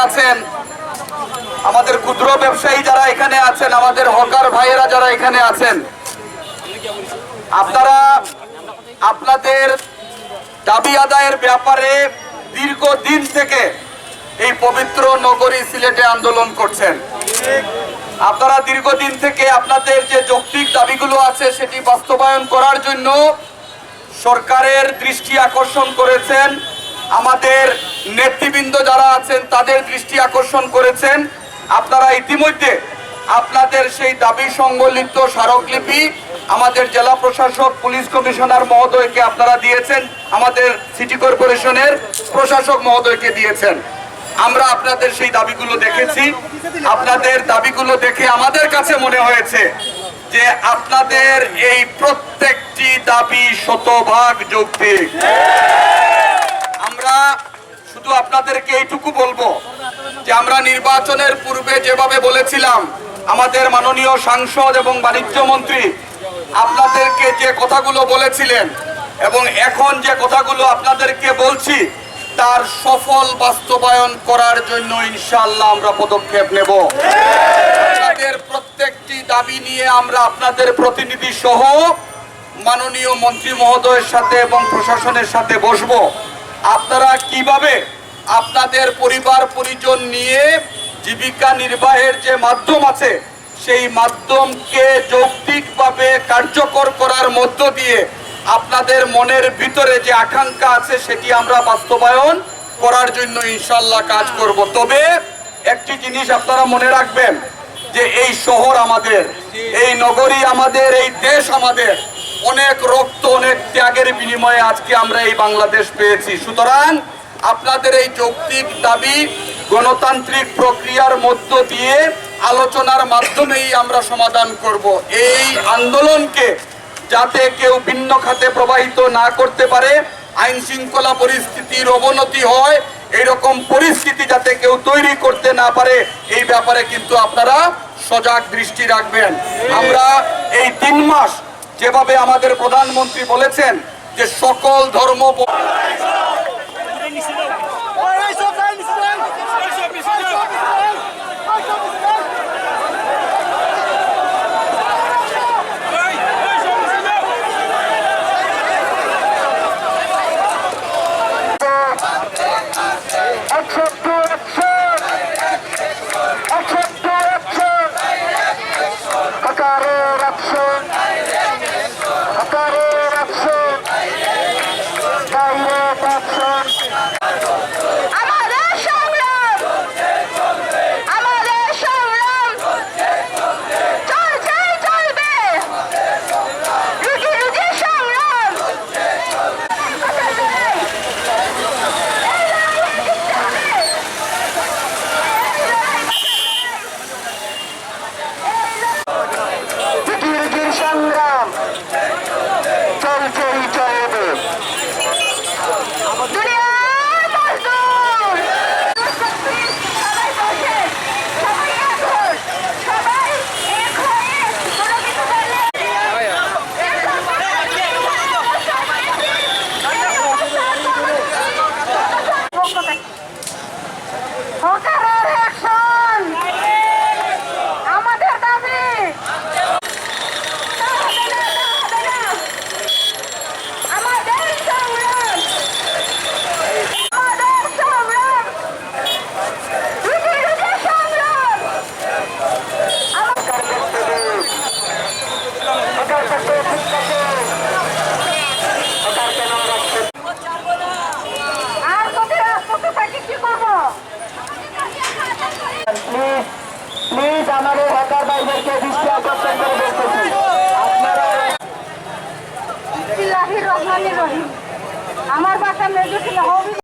আছেন, আমাদের ক্ষুদ্র ব্যবসায়ী যারা এখানে আছেন, আমাদের হকার ভাইয়েরা যারা এখানে আছেন, আপনারা আপনাদের দাবি আদায়ের ব্যাপারে দীর্ঘদিন থেকে এই পবিত্র নগরী সিলেটে আন্দোলন করছেন। আপনারা দীর্ঘদিন থেকে আপনাদের যে যৌক্তিক দাবিগুলো আছে সেটি বাস্তবায়ন করার জন্য সরকারের দৃষ্টি আকর্ষণ করেছেন, আমাদের নেতৃবৃন্দ যারা আছেন তাদের দৃষ্টি আকর্ষণ করেছেন। আপনারা ইতিমধ্যে আপনাদের সেই দাবি সংবলিত স্মারকলিপি আমাদের জেলা প্রশাসক, পুলিশ কমিশনার মহোদয়কে আপনারা দিয়েছেন, আমাদের সিটি কর্পোরেশনের প্রশাসক মহোদয়কে দিয়েছেন। আমরা আপনাদের সেই দাবিগুলো দেখেছি। আপনাদের দাবিগুলো দেখে আমাদের কাছে মনে হয়েছে যে আপনাদের এই প্রত্যেকটি দাবি শতভাগ যৌক্তিক। আমরা শুধু আপনাদেরকে এইটুকু বলবো যে আমরা নির্বাচনের পূর্বে যেভাবে বলেছিলাম, আমাদের মাননীয় সাংসদ এবং বাণিজ্য মন্ত্রী আপনাদেরকে যে কথাগুলো বলেছিলেন এবং এখন যে কথাগুলো আপনাদেরকে বলছি তার সফল বাস্তবায়ন করার জন্য ইনশাআল্লাহ আমরা পদক্ষেপ নেব। আপনাদের প্রত্যেকটি দাবি নিয়ে আমরা আপনাদের প্রতিনিধি সহ মাননীয় মন্ত্রী মহোদয়ের সাথে এবং প্রশাসনের সাথে বসবো। আপনারা কিভাবে আপনাদের পরিবার পরিজন নিয়ে জীবিকা নির্বাহের যে মাধ্যম আছে সেই মাধ্যমকে যৌক্তিকভাবে কার্যকর করার মধ্য দিয়ে আপনাদের মনের ভিতরে যে আকাঙ্ক্ষা আছে সেটি আমরা বাস্তবায়ন করার জন্য ইনশাআল্লাহ কাজ করব। তবে একটি জিনিস আপনারা মনে রাখবেন যে এই শহর আমাদের, এই নগরী আমাদের, এই দেশ আমাদের, অনেক রক্ত, অনেক ত্যাগের বিনিময়ে আজকে আমরা এই বাংলাদেশ পেয়েছি। সুতরাং আপনাদের এই যৌক্তিক দাবি গণতান্ত্রিক প্রক্রিয়ার মধ্য দিয়ে আলোচনার মাধ্যমেই আমরা সমাধান করব। এই আন্দোলনকে যাতে কেউ ভিন্ন খাতে প্রবাহিত না করতে পারে, আইন শৃঙ্খলা পরিস্থিতির অবনতি হয়, এইরকম পরিস্থিতি যাতে কেউ তৈরি করতে না পারে, এই ব্যাপারে কিন্তু আপনারা সজাগ দৃষ্টি রাখবেন। আমরা এই 3 মাস যেভাবে আমাদের প্রধানমন্ত্রী বলেছেন যে সকল ধর্ম